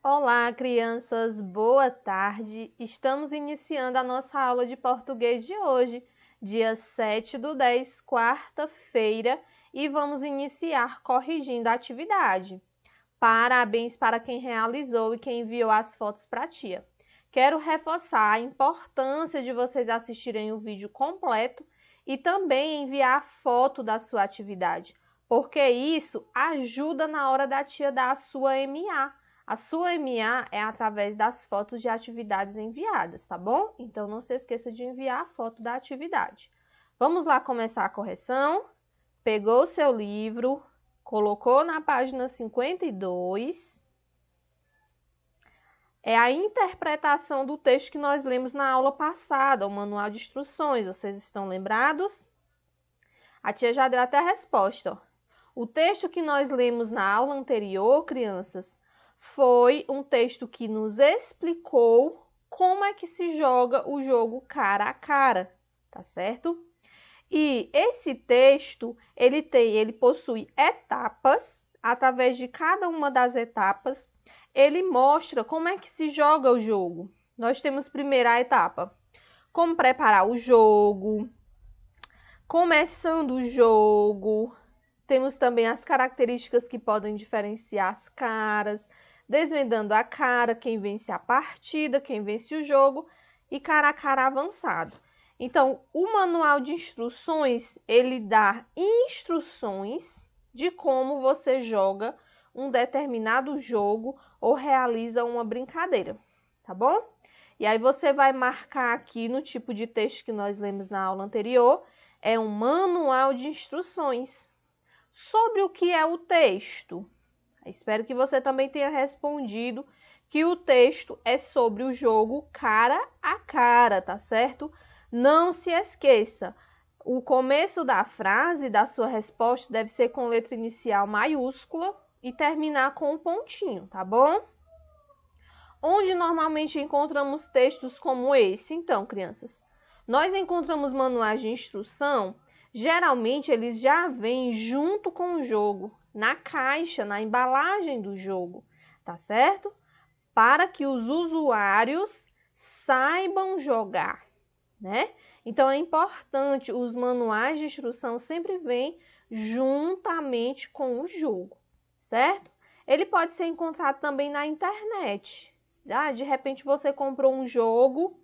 Olá, crianças, boa tarde. Estamos iniciando a nossa aula de português de hoje, dia 7/10, quarta-feira, e vamos iniciar corrigindo a atividade. Parabéns para quem realizou e quem enviou as fotos para a tia. Quero reforçar a importância de vocês assistirem o vídeo completo e também enviar a foto da sua atividade, porque isso ajuda na hora da tia dar a sua MA. A sua MA é através das fotos de atividades enviadas, tá bom? Então, não se esqueça de enviar a foto da atividade. Vamos lá começar a correção? Pegou o seu livro, colocou na página 52. É a interpretação do texto que nós lemos na aula passada, o manual de instruções. Vocês estão lembrados? A tia já deu até a resposta, ó. O texto que nós lemos na aula anterior, crianças, foi um texto que nos explicou como é que se joga o jogo cara a cara, tá certo? E esse texto, ele possui etapas. Através de cada uma das etapas, ele mostra como é que se joga o jogo. Nós temos primeiro a etapa, como preparar o jogo, começando o jogo. Temos também as características que podem diferenciar as caras, desvendando a cara, quem vence a partida, quem vence o jogo, e cara a cara avançado. Então, o manual de instruções, ele dá instruções de como você joga um determinado jogo ou realiza uma brincadeira, tá bom? E aí você vai marcar aqui no tipo de texto que nós lemos na aula anterior, é um manual de instruções. Sobre o que é o texto? Espero que você também tenha respondido que o texto é sobre o jogo cara a cara, tá certo? Não se esqueça, o começo da frase da sua resposta deve ser com letra inicial maiúscula e terminar com um pontinho, tá bom? Onde normalmente encontramos textos como esse? Então, crianças, nós encontramos manuais de instrução. Geralmente, eles já vêm junto com o jogo, na caixa, na embalagem do jogo, tá certo? Para que os usuários saibam jogar, né? Então, é importante, os manuais de instrução sempre vêm juntamente com o jogo, certo? Ele pode ser encontrado também na internet. De repente, você comprou um jogo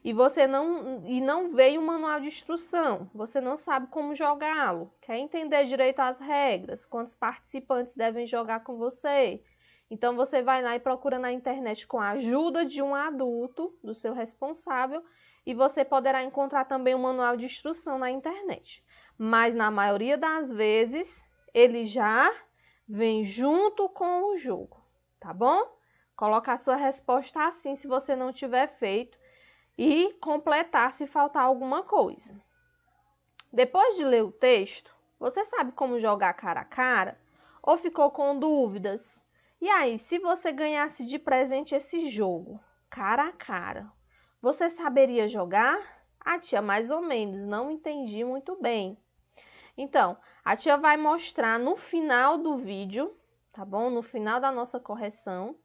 e você não veio o manual de instrução, você não sabe como jogá-lo, quer entender direito as regras, quantos participantes devem jogar com você. Então, você vai lá e procura na internet com a ajuda de um adulto, do seu responsável, e você poderá encontrar também o manual de instrução na internet. Mas, na maioria das vezes, ele já vem junto com o jogo, tá bom? Coloca a sua resposta assim, se você não tiver feito, e completar se faltar alguma coisa. Depois de ler o texto, você sabe como jogar cara a cara? Ou ficou com dúvidas? E aí, se você ganhasse de presente esse jogo, cara a cara, você saberia jogar? A tia, mais ou menos, não entendi muito bem. Então, a tia vai mostrar no final do vídeo, tá bom? No final da nossa correção,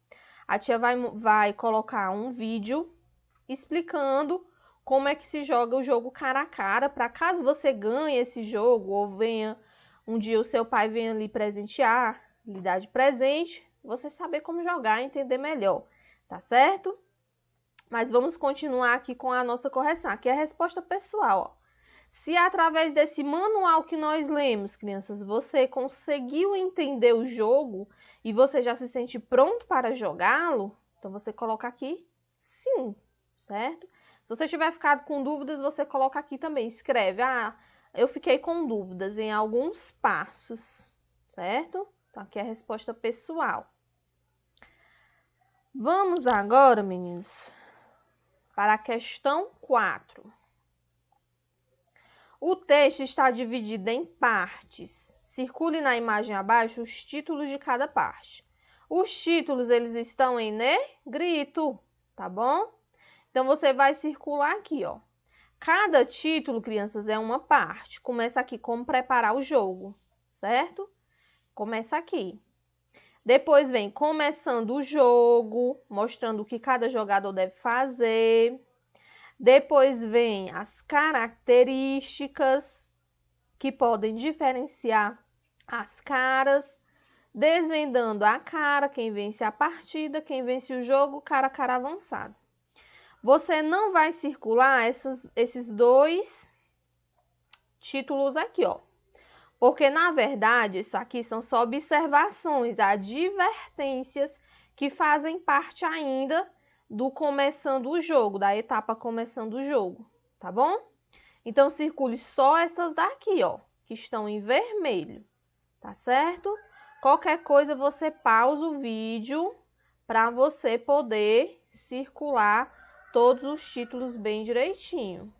a tia vai colocar um vídeo explicando como é que se joga o jogo cara a cara, para caso você ganhe esse jogo ou venha um dia o seu pai venha lhe presentear, lhe dar de presente, você saber como jogar e entender melhor, tá certo? Mas vamos continuar aqui com a nossa correção. Aqui é a resposta pessoal, ó. Se através desse manual que nós lemos, crianças, você conseguiu entender o jogo e você já se sente pronto para jogá-lo, então você coloca aqui sim, certo? Se você tiver ficado com dúvidas, você coloca aqui também, escreve, eu fiquei com dúvidas em alguns passos, certo? Então, aqui é a resposta pessoal. Vamos agora, meninos, para a questão 4. O texto está dividido em partes. Circule na imagem abaixo os títulos de cada parte. Os títulos, eles estão em negrito, tá bom? Então, você vai circular aqui, ó. Cada título, crianças, é uma parte. Começa aqui, como preparar o jogo, certo? Começa aqui. Depois vem começando o jogo, mostrando o que cada jogador deve fazer. Depois vem as características que podem diferenciar as caras. Desvendando a cara, quem vence a partida, quem vence o jogo, cara a cara avançado. Você não vai circular esses dois títulos aqui, ó. Porque, na verdade, isso aqui são só observações, advertências que fazem parte ainda do começando o jogo, da etapa começando o jogo, tá bom? Então, circule só essas daqui, ó, que estão em vermelho, tá certo? Qualquer coisa, você pausa o vídeo para você poder circular todos os títulos bem direitinho.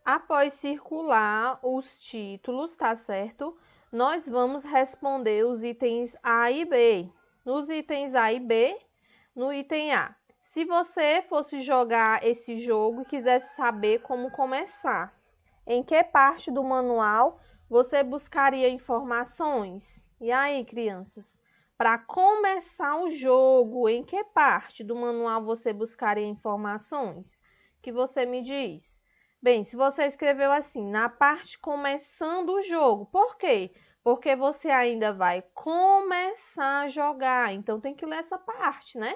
Após circular os títulos, tá certo? Nós vamos responder os itens A e B. Nos itens A e B, no item A. Se você fosse jogar esse jogo e quisesse saber como começar, em que parte do manual você buscaria informações? E aí, crianças? Para começar o jogo, em que parte do manual você buscaria informações? Que você me diz? Bem, se você escreveu assim, na parte começando o jogo, por quê? Porque você ainda vai começar a jogar, então tem que ler essa parte, né?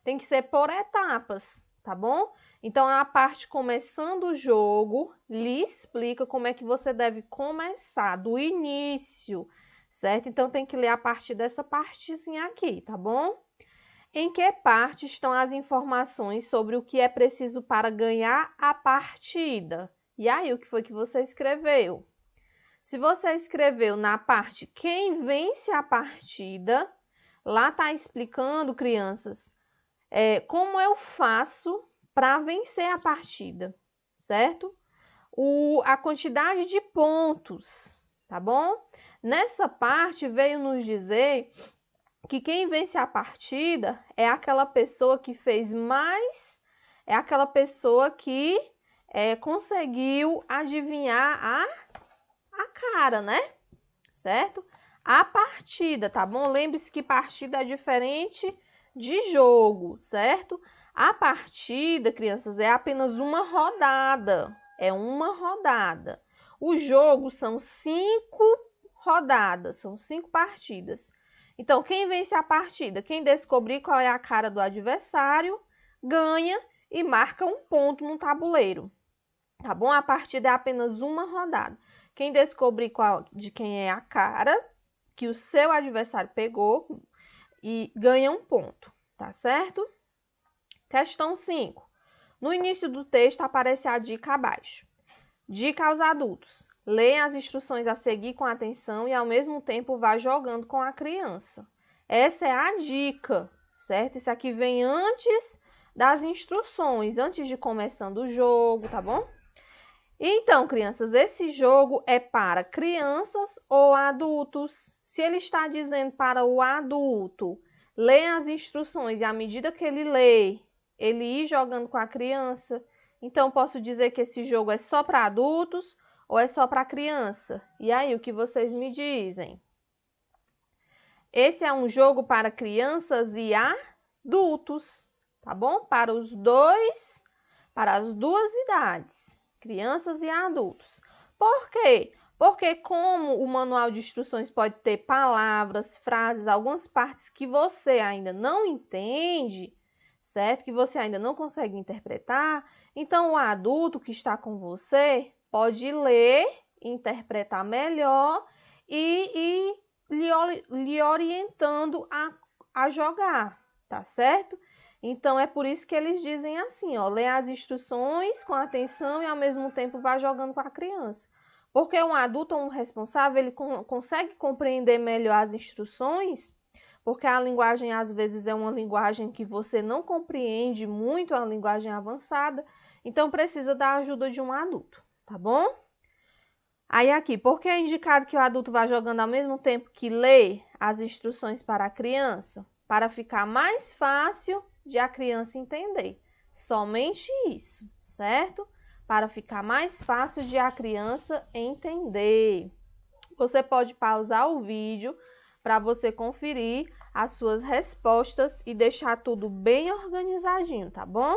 Tem que ser por etapas, tá bom? Então, a parte começando o jogo lhe explica como é que você deve começar, do início, certo? Então, tem que ler a partir dessa partezinha aqui, tá bom? Em que parte estão as informações sobre o que é preciso para ganhar a partida? E aí, o que foi que você escreveu? Se você escreveu na parte quem vence a partida, lá está explicando, crianças, como eu faço para vencer a partida, certo? A quantidade de pontos, tá bom? Nessa parte veio nos dizer que quem vence a partida é aquela pessoa que fez mais, é aquela pessoa que conseguiu adivinhar a cara, né? Certo? A partida, tá bom? Lembre-se que partida é diferente de jogo, certo? A partida, crianças, é apenas uma rodada. É uma rodada. O jogo são 5 rodadas, são 5 partidas. Então, quem vence a partida? Quem descobrir qual é a cara do adversário, ganha e marca um ponto no tabuleiro. Tá bom? A partida é apenas uma rodada. Quem descobrir de quem é a cara que o seu adversário pegou e ganha um ponto, tá certo? Questão 5. No início do texto aparece a dica abaixo. Dica aos adultos. Leia as instruções a seguir com atenção e ao mesmo tempo vá jogando com a criança. Essa é a dica, certo? Isso aqui vem antes das instruções, antes de começando o jogo, tá bom? Então, crianças, esse jogo é para crianças ou adultos? Se ele está dizendo para o adulto, leia as instruções e à medida que ele lê, ele ir jogando com a criança. Então, posso dizer que esse jogo é só para adultos ou é só para criança? E aí, o que vocês me dizem? Esse é um jogo para crianças e adultos, tá bom? Para as duas idades, crianças e adultos. Por quê? Porque como o manual de instruções pode ter palavras, frases, algumas partes que você ainda não entende, certo? Que você ainda não consegue interpretar, então o adulto que está com você pode ler, interpretar melhor e lhe orientando a jogar, tá certo? Então, é por isso que eles dizem assim, ó, lê as instruções com atenção e ao mesmo tempo vá jogando com a criança. Porque um adulto ou um responsável, ele consegue compreender melhor as instruções, porque a linguagem às vezes é uma linguagem que você não compreende muito, é uma linguagem avançada, então precisa da ajuda de um adulto, tá bom? Aí aqui, por que é indicado que o adulto vá jogando ao mesmo tempo que lê as instruções para a criança? Para ficar mais fácil de a criança entender. Somente isso, certo? Para ficar mais fácil de a criança entender. Você pode pausar o vídeo para você conferir as suas respostas e deixar tudo bem organizadinho, tá bom?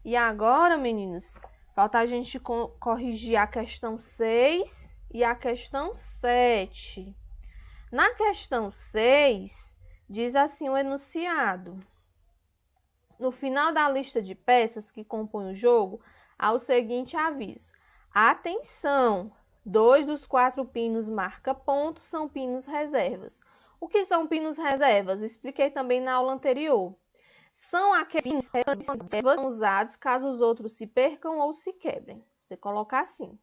E agora, meninos, falta a gente corrigir a questão 6 e a questão 7. Na questão 6, diz assim o enunciado. No final da lista de peças que compõem o jogo, há o seguinte aviso. Atenção! 2 dos 4 pinos marca-pontos são pinos reservas. O que são pinos reservas? Expliquei também na aula anterior. São aqueles pinos reservas usados caso os outros se percam ou se quebrem. Você coloca assim.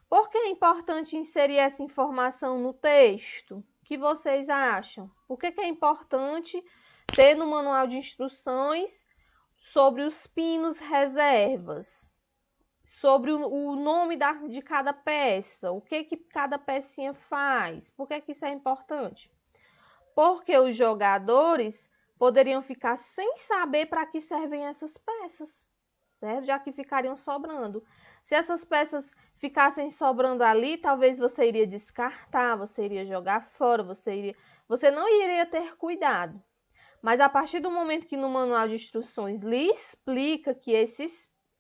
Por que é importante inserir essa informação no texto? O que vocês acham? Por que é importante ter no manual de instruções sobre os pinos reservas? Sobre o nome de cada peça, o que cada pecinha faz, por que isso é importante? Porque os jogadores poderiam ficar sem saber para que servem essas peças, certo? Já que ficariam sobrando. Se essas peças ficassem sobrando ali, talvez você iria descartar, você iria jogar fora, você não iria ter cuidado. Mas a partir do momento que no manual de instruções lhe explica que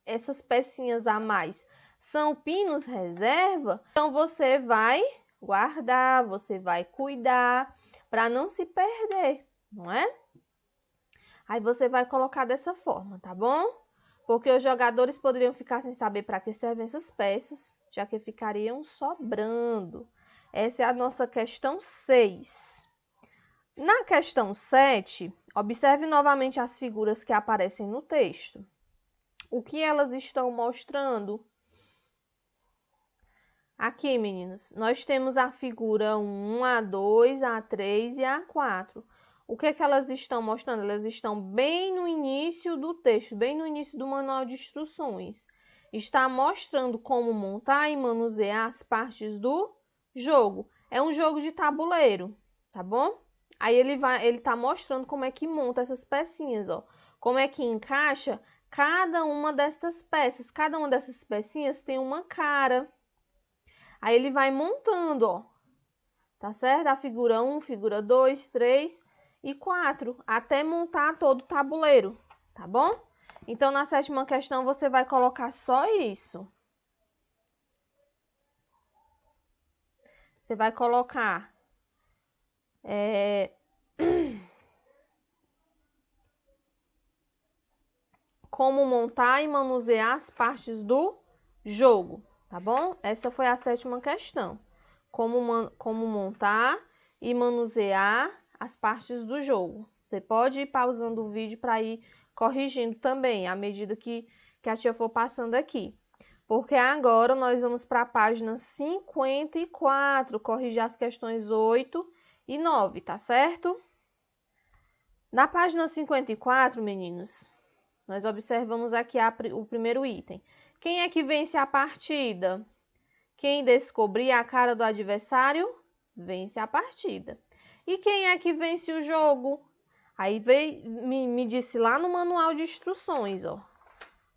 essas pecinhas a mais são pinos reserva, então você vai guardar, você vai cuidar para não se perder, não é? Aí você vai colocar dessa forma, tá bom? Porque os jogadores poderiam ficar sem saber para que servem essas peças, já que ficariam sobrando. Essa é a nossa questão 6. Na questão 7, observe novamente as figuras que aparecem no texto. O que elas estão mostrando? Aqui, meninos, nós temos a figura 1, A2, A3 e A4. O que elas estão mostrando? Elas estão bem no início do texto, bem no início do manual de instruções. Está mostrando como montar e manusear as partes do jogo. É um jogo de tabuleiro, tá bom? Aí ele tá mostrando como é que monta essas pecinhas, ó. Como é que encaixa cada uma dessas peças. Cada uma dessas pecinhas tem uma cara. Aí ele vai montando, ó. Tá certo? A figura 1, figura 2, 3 e 4, até montar todo o tabuleiro, tá bom? Então, na 7ª questão, você vai colocar só isso. Você vai colocar como montar e manusear as partes do jogo, tá bom? Essa foi a 7ª questão. Como montar e manusear as partes do jogo. Você pode ir pausando o vídeo para ir corrigindo também, à medida que a tia for passando aqui. Porque agora nós vamos para a página 54, corrigir as questões 8 e 9, tá certo? Na página 54, meninos, nós observamos aqui o primeiro item. Quem é que vence a partida? Quem descobrir a cara do adversário, vence a partida. E quem é que vence o jogo? Aí me disse lá no manual de instruções, ó.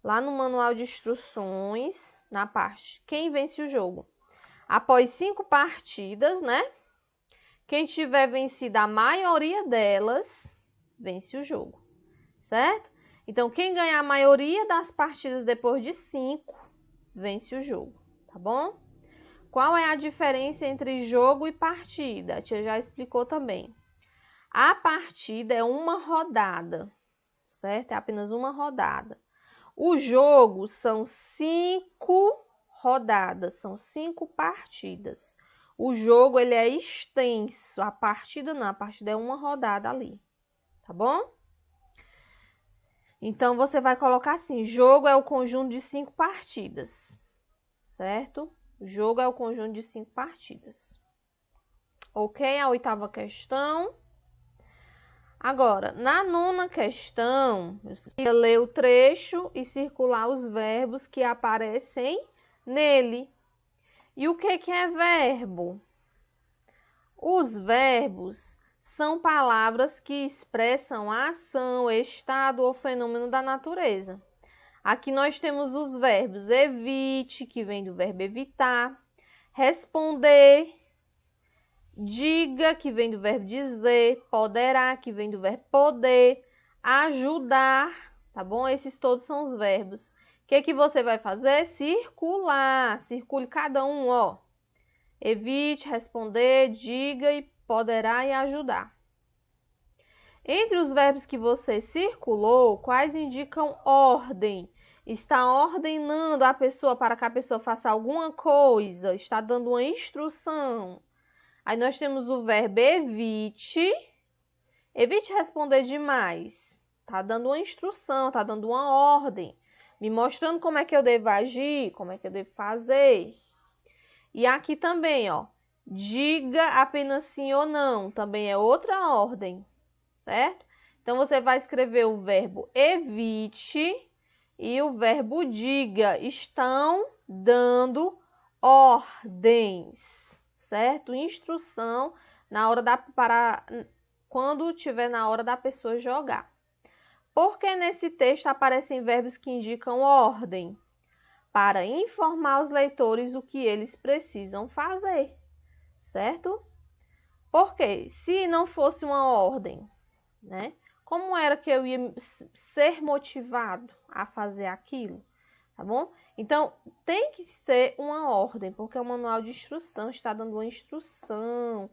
Lá no manual de instruções, na parte, quem vence o jogo? Após 5 partidas, né? Quem tiver vencido a maioria delas, vence o jogo, certo? Então, quem ganhar a maioria das partidas depois de 5, vence o jogo, tá bom? Qual é a diferença entre jogo e partida? A tia já explicou também. A partida é uma rodada, certo? É apenas uma rodada. O jogo são 5 rodadas, são 5 partidas. O jogo, ele é extenso, a partida não, a partida é uma rodada ali, tá bom? Então, você vai colocar assim, jogo é o conjunto de 5 partidas, certo? O jogo é o conjunto de 5 partidas. Ok? A 8ª questão. Agora, na 9ª questão, eu ler o trecho e circular os verbos que aparecem nele. E o que é verbo? Os verbos são palavras que expressam a ação, estado ou fenômeno da natureza. Aqui nós temos os verbos evite, que vem do verbo evitar, responder, diga, que vem do verbo dizer, poderá, que vem do verbo poder, ajudar, tá bom? Esses todos são os verbos. O que você vai fazer? Circular. Circule cada um, ó. Evite, responder, diga e poderá e ajudar. Entre os verbos que você circulou, quais indicam ordem? Está ordenando a pessoa para que a pessoa faça alguma coisa, está dando uma instrução. Aí nós temos o verbo evite. Evite responder demais. Está dando uma instrução, está dando uma ordem, me mostrando como é que eu devo agir, como é que eu devo fazer. E aqui também, ó, diga apenas sim ou não, também é outra ordem, certo? Então, você vai escrever o verbo evite e o verbo diga. Estão dando ordens, certo? Instrução na hora quando tiver na hora da pessoa jogar. Porque nesse texto aparecem verbos que indicam ordem? Para informar os leitores o que eles precisam fazer, certo? Porque se não fosse uma ordem, né? Como era que eu ia ser motivado a fazer aquilo, tá bom? Então, tem que ser uma ordem, porque o manual de instrução está dando uma instrução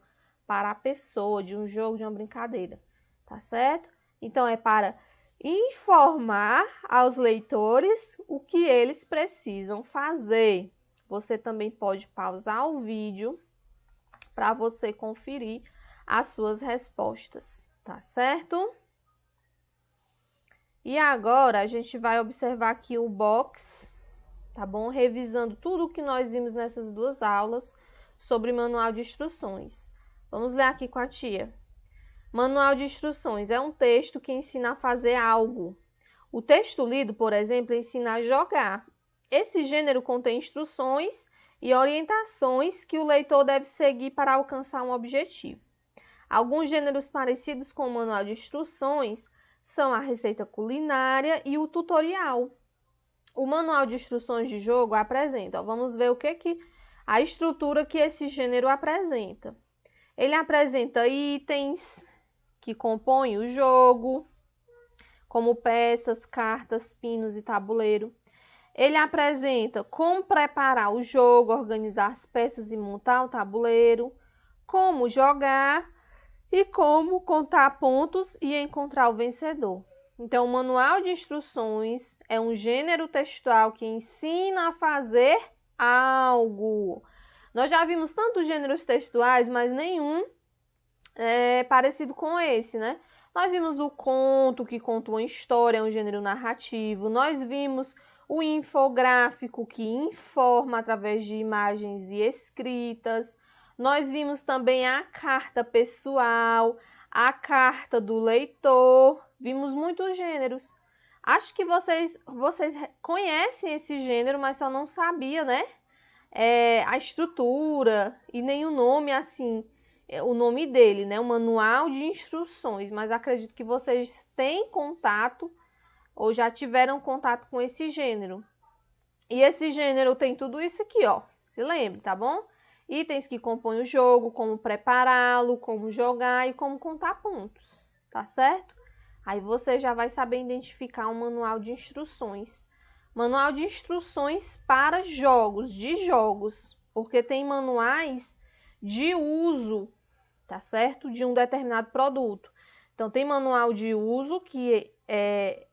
para a pessoa de um jogo, de uma brincadeira, tá certo? Então, é para informar aos leitores o que eles precisam fazer. Você também pode pausar o vídeo para você conferir as suas respostas, tá certo? E agora a gente vai observar aqui o box, tá bom? Revisando tudo o que nós vimos nessas duas aulas sobre manual de instruções. Vamos ler aqui com a tia. Manual de instruções é um texto que ensina a fazer algo. O texto lido, por exemplo, ensina a jogar. Esse gênero contém instruções e orientações que o leitor deve seguir para alcançar um objetivo. Alguns gêneros parecidos com o manual de instruções são a receita culinária e o tutorial. O manual de instruções de jogo apresenta, vamos ver a estrutura que esse gênero apresenta. Ele apresenta itens que compõem o jogo, como peças, cartas, pinos e tabuleiro. Ele apresenta como preparar o jogo, organizar as peças e montar o tabuleiro, como jogar e como contar pontos e encontrar o vencedor. Então, o manual de instruções é um gênero textual que ensina a fazer algo. Nós já vimos tantos gêneros textuais, mas nenhum é parecido com esse, né? Nós vimos o conto, que conta uma história, é um gênero narrativo. Nós vimos o infográfico, que informa através de imagens e escritas. Nós vimos também a carta pessoal, a carta do leitor. Vimos muitos gêneros. Acho que vocês conhecem esse gênero, mas só não sabia, né? A estrutura e nem o nome assim, o nome dele, né? O manual de instruções. Mas acredito que vocês têm contato ou já tiveram contato com esse gênero. E esse gênero tem tudo isso aqui, ó. Se lembre, tá bom? Itens que compõem o jogo, como prepará-lo, como jogar e como contar pontos, tá certo? Aí você já vai saber identificar um manual de instruções. Manual de instruções para jogos, porque tem manuais de uso, tá certo? De um determinado produto. Então, tem manual de uso que é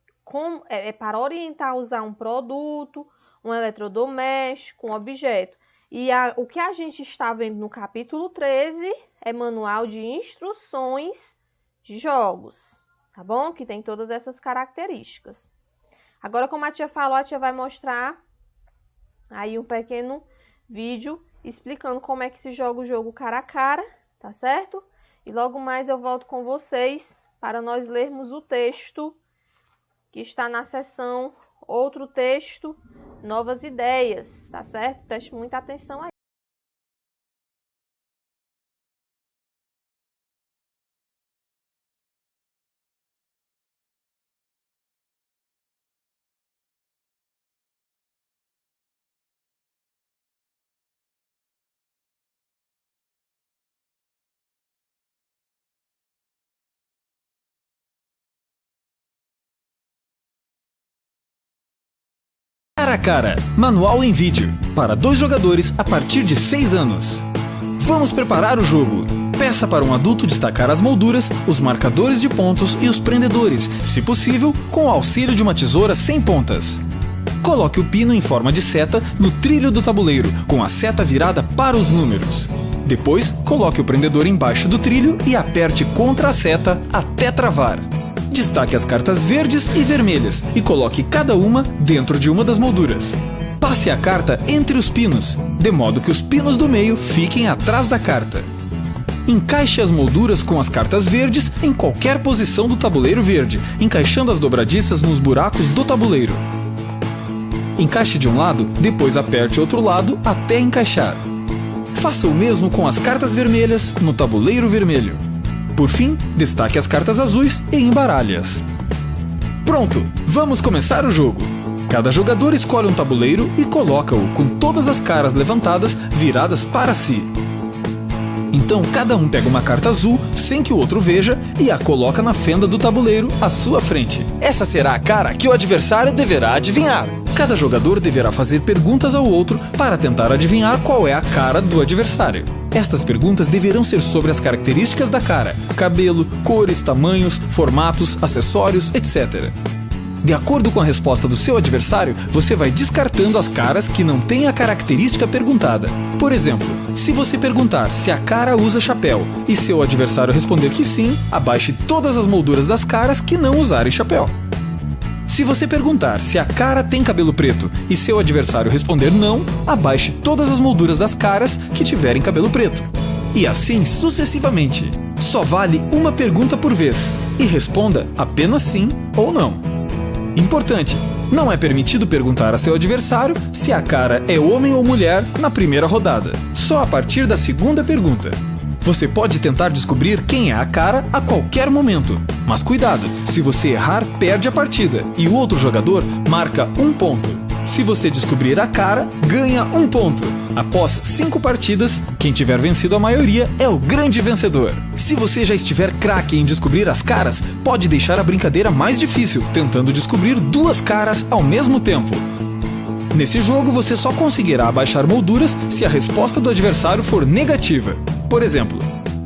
para orientar a usar um produto, um eletrodoméstico, um objeto. E o que a gente está vendo no capítulo 13 é manual de instruções de jogos, tá bom? Que tem todas essas características. Agora, como a tia falou, a tia vai mostrar aí um pequeno vídeo explicando como é que se joga o jogo cara a cara, tá certo? E logo mais eu volto com vocês para nós lermos o texto que está na seção Outro Texto, Novas Ideias, tá certo? Preste muita atenção aí. Cara a Cara, manual em vídeo, para 2 jogadores a partir de 6 anos. Vamos preparar o jogo. Peça para um adulto destacar as molduras, os marcadores de pontos e os prendedores, se possível, com o auxílio de uma tesoura sem pontas. Coloque o pino em forma de seta no trilho do tabuleiro, com a seta virada para os números. Depois, coloque o prendedor embaixo do trilho e aperte contra a seta até travar. Destaque as cartas verdes e vermelhas e coloque cada uma dentro de uma das molduras. Passe a carta entre os pinos, de modo que os pinos do meio fiquem atrás da carta. Encaixe as molduras com as cartas verdes em qualquer posição do tabuleiro verde, encaixando as dobradiças nos buracos do tabuleiro. Encaixe de um lado, depois aperte outro lado até encaixar. Faça o mesmo com as cartas vermelhas no tabuleiro vermelho. Por fim, destaque as cartas azuis e embaralhe-as. Pronto! Vamos começar o jogo! Cada jogador escolhe um tabuleiro e coloca-o com todas as caras levantadas viradas para si. Então cada um pega uma carta azul sem que o outro veja e a coloca na fenda do tabuleiro à sua frente. Essa será a cara que o adversário deverá adivinhar. Cada jogador deverá fazer perguntas ao outro para tentar adivinhar qual é a cara do adversário. Estas perguntas deverão ser sobre as características da cara, cabelo, cores, tamanhos, formatos, acessórios, etc. De acordo com a resposta do seu adversário, você vai descartando as caras que não têm a característica perguntada. Por exemplo, se você perguntar se a cara usa chapéu e seu adversário responder que sim, abaixe todas as molduras das caras que não usarem chapéu. Se você perguntar se a cara tem cabelo preto e seu adversário responder não, abaixe todas as molduras das caras que tiverem cabelo preto. E assim sucessivamente. Só vale uma pergunta por vez e responda apenas sim ou não. Importante: não é permitido perguntar a seu adversário se a cara é homem ou mulher na primeira rodada, só a partir da segunda pergunta. Você pode tentar descobrir quem é a cara a qualquer momento, mas cuidado, se você errar, perde a partida e o outro jogador marca 1 ponto. Se você descobrir a cara, ganha 1 ponto. Após 5 partidas, quem tiver vencido a maioria é o grande vencedor. Se você já estiver craque em descobrir as caras, pode deixar a brincadeira mais difícil, tentando descobrir 2 caras ao mesmo tempo. Nesse jogo, você só conseguirá abaixar molduras se a resposta do adversário for negativa. Por exemplo,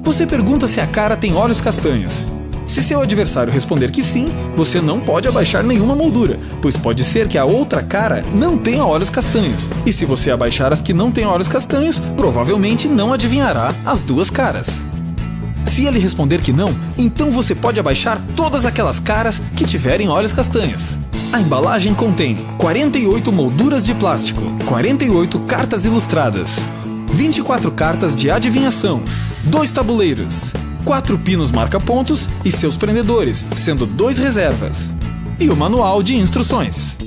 você pergunta se a cara tem olhos castanhos. Se seu adversário responder que sim, você não pode abaixar nenhuma moldura, pois pode ser que a outra cara não tenha olhos castanhos. E se você abaixar as que não têm olhos castanhos, provavelmente não adivinhará as 2 caras. Se ele responder que não, então você pode abaixar todas aquelas caras que tiverem olhos castanhos. A embalagem contém 48 molduras de plástico, 48 cartas ilustradas, 24 cartas de adivinhação, 2 tabuleiros, 4 pinos marca-pontos e seus prendedores, sendo 2 reservas, e o manual de instruções.